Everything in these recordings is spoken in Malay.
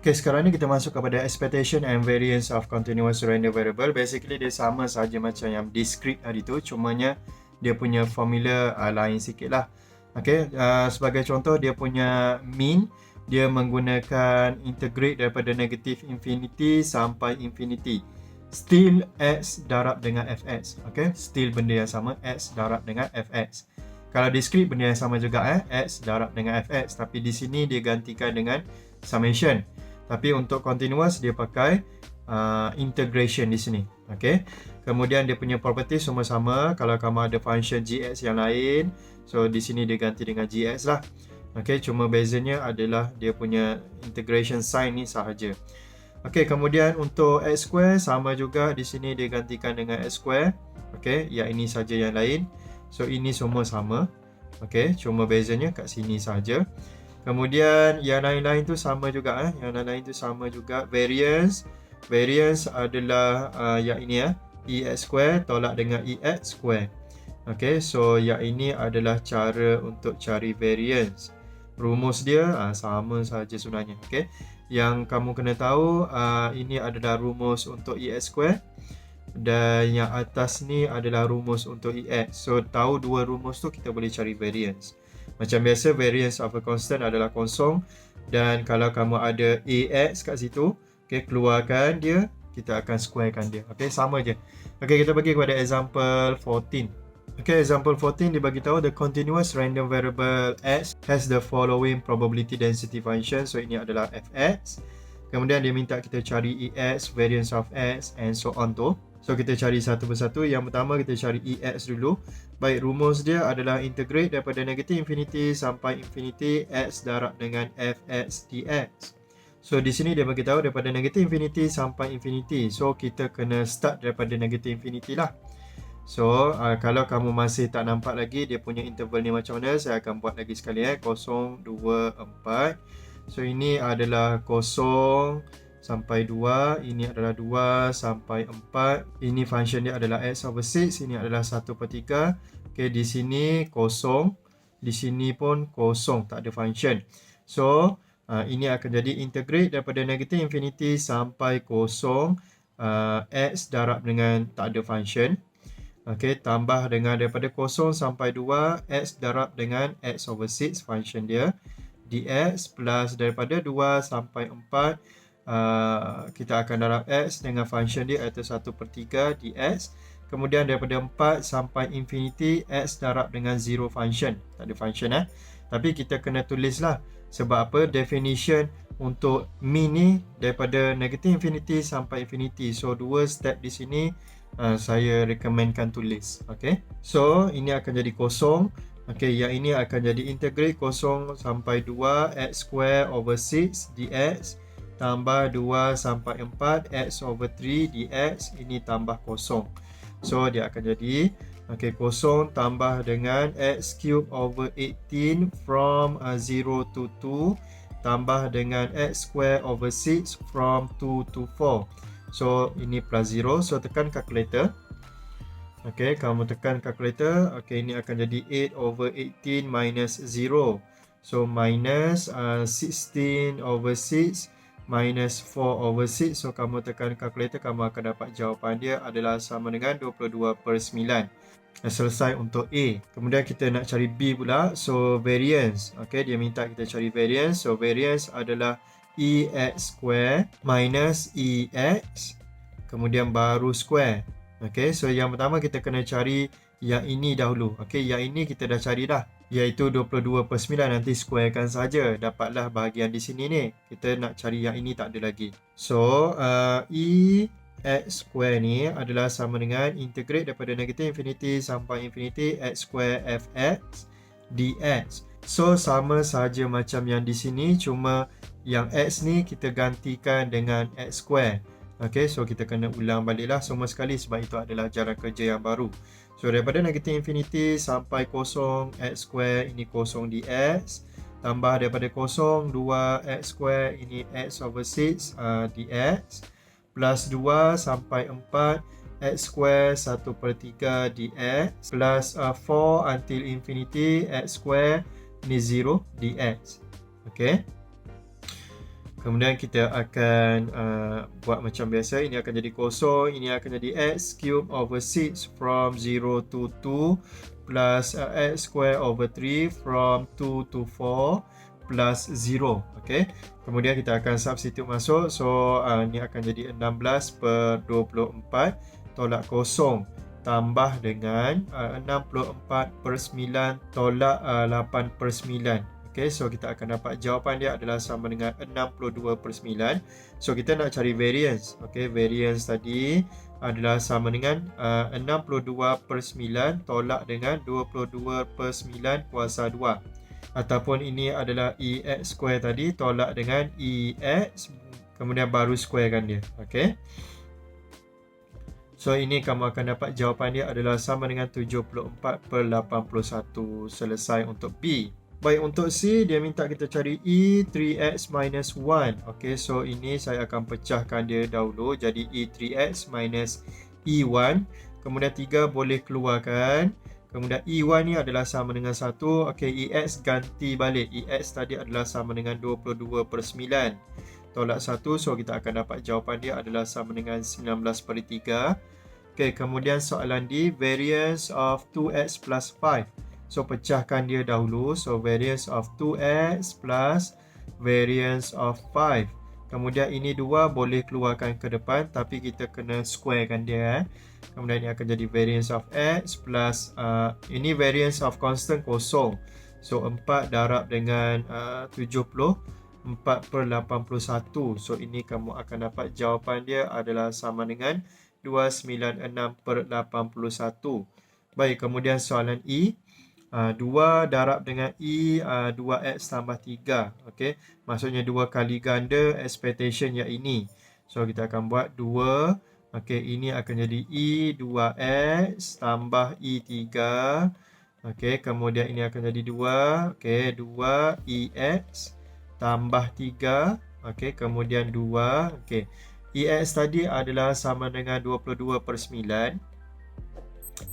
Okay, sekarang ni kita masuk kepada expectation and variance of continuous random variable. Basically dia sama saja macam yang discrete hari tu, cumanya dia punya formula lain sikit lah. Okay, sebagai contoh dia punya mean, dia menggunakan integrate daripada negative infinity sampai infinity. Still x darab dengan fx. Okay, still benda yang sama, x darab dengan fx. Kalau discrete benda yang sama juga, x darab dengan fx, tapi di sini dia gantikan dengan summation. Tapi untuk continuous dia pakai integration di sini. Okay. Kemudian dia punya property semua sama. Kalau kamu ada function gx yang lain, so di sini dia ganti dengan gx lah. Okay. Cuma bezanya adalah dia punya integration sign ni sahaja. Okay. Kemudian untuk x square sama juga, di sini dia gantikan dengan x square. Okay. Yang ini saja yang lain. So ini semua sama. Okay. Cuma bezanya kat sini sahaja. Kemudian yang lain-lain tu sama juga, yang lain-lain tu sama juga. Variance adalah yang ini ex square tolak dengan ex square. Okay, so yang ini adalah cara untuk cari variance. Rumus dia sama saja sebenarnya. Okay, yang kamu kena tahu ini adalah rumus untuk ex square, dan yang atas ni adalah rumus untuk ex. So tahu dua rumus tu kita boleh cari variance. Macam biasa, variance of a constant adalah kosong. Dan kalau kamu ada ax kat situ, okay, keluarkan dia, kita akan squarekan dia. Okay, sama je. Okay, kita pergi kepada example 14. Okay, example 14 dia bagi tahu the continuous random variable x has the following probability density function. So ini adalah fx. Kemudian dia minta kita cari ex, variance of x, and so on tu. So kita cari satu persatu. Yang pertama kita cari ex dulu. Baik, rumus dia adalah integrate daripada negative infinity sampai infinity x darab dengan fx dx. So di sini dia bagi tahu daripada negative infinity sampai infinity. So kita kena start daripada negative infinity lah. So kalau kamu masih tak nampak lagi dia punya interval ni macam mana, saya akan buat lagi sekali 0, 2, 4. So ini adalah 0 sampai 2, ini adalah 2 sampai 4. Ini function dia adalah x over 6, ini adalah 1/3. Okay, di sini kosong, di sini pun kosong, tak ada function. So ini akan jadi integrate daripada negative infinity sampai kosong, x darab dengan tak ada function. Okay, tambah dengan daripada 0 sampai 2, x darab dengan x over 6 function dia, dx, plus daripada 2 sampai 4, kita akan darab x dengan function dia iaitu 1/3 dx. Kemudian daripada 4 sampai infinity, x darab dengan 0 function. Tak ada function tapi kita kena tulis lah. Sebab apa? Definition untuk mean ni daripada negative infinity sampai infinity. So dua step di sini saya recommendkan tulis. Okay, so ini akan jadi kosong. Okay, yang ini akan jadi integrate 0 sampai 2 x square over 6 dx tambah 2 sampai 4 x over 3 dx. Ini tambah kosong. So dia akan jadi kosong tambah dengan x cube over 18 from 0 to 2 tambah dengan x square over 6 from 2 to 4. So ini plus 0. So tekan calculator. Okay, kamu tekan calculator. Okay, ini akan jadi 8 over 18 minus 0. So minus 16 over 6 minus 4 over 6. So kamu tekan calculator, kamu akan dapat jawapan dia adalah sama dengan 22/9. Selesai untuk A. Kemudian kita nak cari B pula. So variance. Okay, dia minta kita cari variance. So variance adalah ex square minus ex, kemudian baru square. Okay, so yang pertama kita kena cari yang ini dahulu. Okay, yang ini kita dah cari dah, iaitu 22/9. Nanti squarekan saja, dapatlah bahagian di sini ni. Kita nak cari yang ini tak ada lagi. So ex square ni adalah sama dengan integrate daripada negative infinity sampai infinity x square fx dx. So sama saja macam yang di sini, cuma yang x ni kita gantikan dengan x square. Okay, so kita kena ulang baliklah semua sekali sebab itu adalah jalan kerja yang baru. So daripada negative infinity sampai kosong, x square, ini kosong dx, tambah daripada kosong 2x square, ini x over 6 dx, plus 2 sampai 4 x square 1/3 dx, plus 4 until infinity x square, ini 0 dx. Okay, Kemudian kita akan buat macam biasa. Ini akan jadi kosong. Ini akan jadi x cube over 6 from 0 to 2 plus x square over 3 from 2 to 4 plus 0. Okay. Kemudian kita akan substitute masuk. So ini akan jadi 16 per 24 tolak kosong tambah dengan 64 per 9 tolak 8 per 9. Okay, so kita akan dapat jawapan dia adalah sama dengan 62 per 9. So kita nak cari variance. Okay, variance tadi adalah sama dengan 62 per 9 tolak dengan 22 per 9 kuasa 2. Ataupun ini adalah EX square tadi tolak dengan EX. Kemudian baru squarekan dia. Okay. So ini kamu akan dapat jawapan dia adalah sama dengan 74 per 81. Selesai untuk B. Baik, untuk C, dia minta kita cari E 3x minus 1. Okay, so ini saya akan pecahkan dia dahulu. Jadi E 3x minus E1. Kemudian 3 boleh keluarkan. Kemudian E1 ni adalah sama dengan 1. Okay, EX ganti balik. EX tadi adalah sama dengan 22 per 9. Tolak 1, so kita akan dapat jawapan dia adalah sama dengan 19 per 3. Okay, kemudian soalan D, variance of 2x plus 5. So pecahkan dia dahulu. So variance of 2x plus variance of 5. Kemudian ini 2 boleh keluarkan ke depan, tapi kita kena squarekan dia. Kemudian ini akan jadi variance of x plus ini variance of constant kosong. So 4 darab dengan 70, 4 per 81. So ini kamu akan dapat jawapan dia adalah sama dengan 296 per 81. Baik, kemudian soalan E. 2 darab dengan E 2x tambah 3. Okay. Maksudnya 2 kali ganda expectation yang ini. So kita akan buat 2. Okay. Ini akan jadi E 2x tambah E 3. Okay. Kemudian ini akan jadi 2. Okay. 2 EX tambah 3. Okay. Kemudian 2. Okay. EX tadi adalah sama dengan 22 per 9.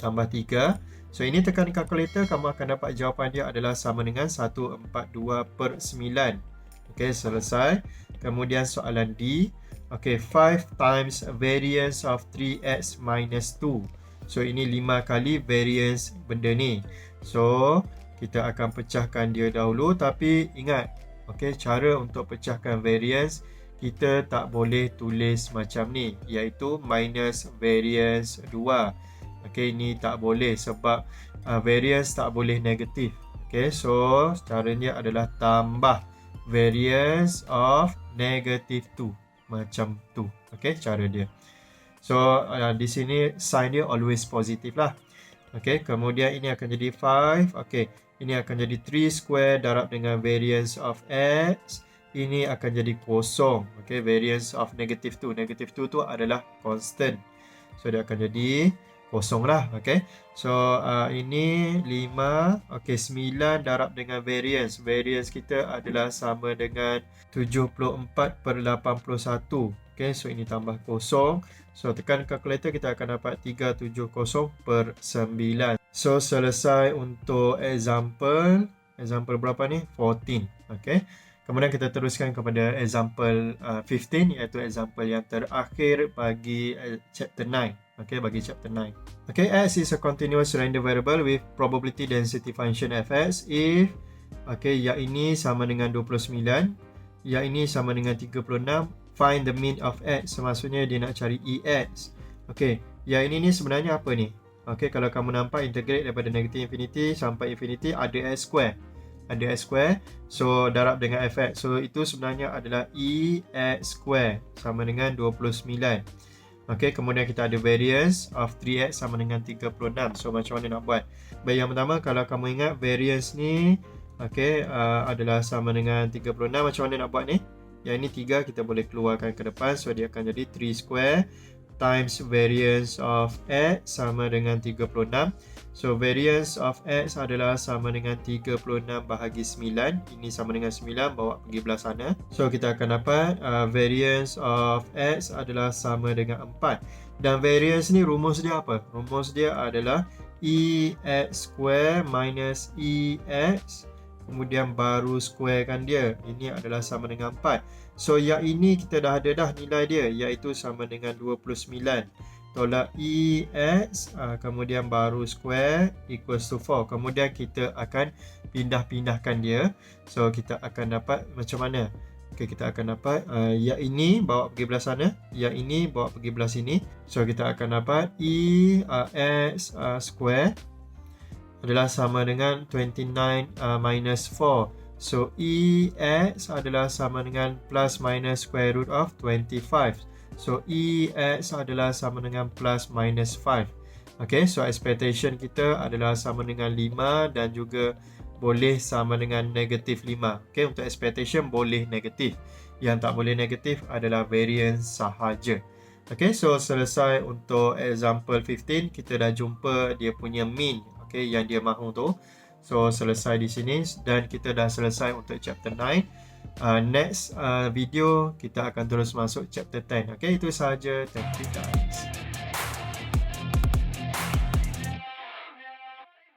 Tambah 3. So ini tekan kalkulator, kamu akan dapat jawapan dia adalah sama dengan 142 per 9. Okay, selesai. Kemudian soalan D. Okay, 5 times variance of 3x minus 2. So ini 5 kali variance benda ni. So kita akan pecahkan dia dahulu, tapi ingat, okay, cara untuk pecahkan variance kita tak boleh tulis macam ni, iaitu minus variance 2. Okay, ini tak boleh sebab variance tak boleh negatif. Okay, so caranya adalah tambah variance of negative 2. Macam tu. Okay, cara dia. So, di sini sign dia always positif lah. Okay, kemudian ini akan jadi 5. Okay, ini akan jadi 3 square darab dengan variance of x. Ini akan jadi kosong. Okay, variance of negative 2. Negative 2 tu adalah constant. So, dia akan jadi kosong lah. Okay. So ini 5. Okay, 9 darab dengan variance. Variance kita adalah sama dengan 74 per 81. Okay, so ini tambah kosong. So tekan kalkulator, kita akan dapat 370 per 9. So selesai untuk example. Example berapa ni? 14. Okay. Kemudian kita teruskan kepada example 15, iaitu example yang terakhir bagi chapter 9. Okay, bagi chapter 9. Okay, x is a continuous random variable with probability density function fx if yang ini sama dengan 29, yang ini sama dengan 36, find the mean of x. So, maksudnya dia nak cari ex. Okay, yang ini ni sebenarnya apa ni? Okay, kalau kamu nampak integrate daripada negative infinity sampai infinity ada x square. Ada x square, so darab dengan fx. So itu sebenarnya adalah ex square sama dengan 29. Okay, kemudian kita ada variance of 3x sama dengan 36. So macam mana nak buat? Baik, yang pertama, kalau kamu ingat variance ni adalah sama dengan 36. Macam mana nak buat ni? Yang ini 3 kita boleh keluarkan ke depan. So dia akan jadi 3 square times variance of x sama dengan 36. So variance of x adalah sama dengan 36 bahagi 9. Ini sama dengan 9, bawa pergi belah sana. So kita akan dapat variance of x adalah sama dengan 4. Dan variance ni rumus dia apa? Rumus dia adalah ex square minus ex. Kemudian baru squarekan dia. Ini adalah sama dengan 4. So yang ini kita dah ada dah nilai dia, iaitu sama dengan 29. Tolak E X, kemudian baru square equals to 4. Kemudian kita akan pindah-pindahkan dia. So kita akan dapat macam mana? Okay, kita akan dapat yang ini bawa pergi belah sana, yang ini bawa pergi belah sini. So kita akan dapat E X square adalah sama dengan 29 minus 4. So E X adalah sama dengan plus minus square root of 25. So E X adalah sama dengan plus minus 5. Okay, so expectation kita adalah sama dengan 5 dan juga boleh sama dengan negatif 5. Okay, untuk expectation boleh negatif. Yang tak boleh negatif adalah variance sahaja. Okay, so selesai untuk example 15. Kita dah jumpa dia punya mean, okay, yang dia mahu tu. So selesai di sini dan kita dah selesai untuk chapter 9. Next video kita akan terus masuk chapter 10. Okay, itu sahaja. Thank you guys.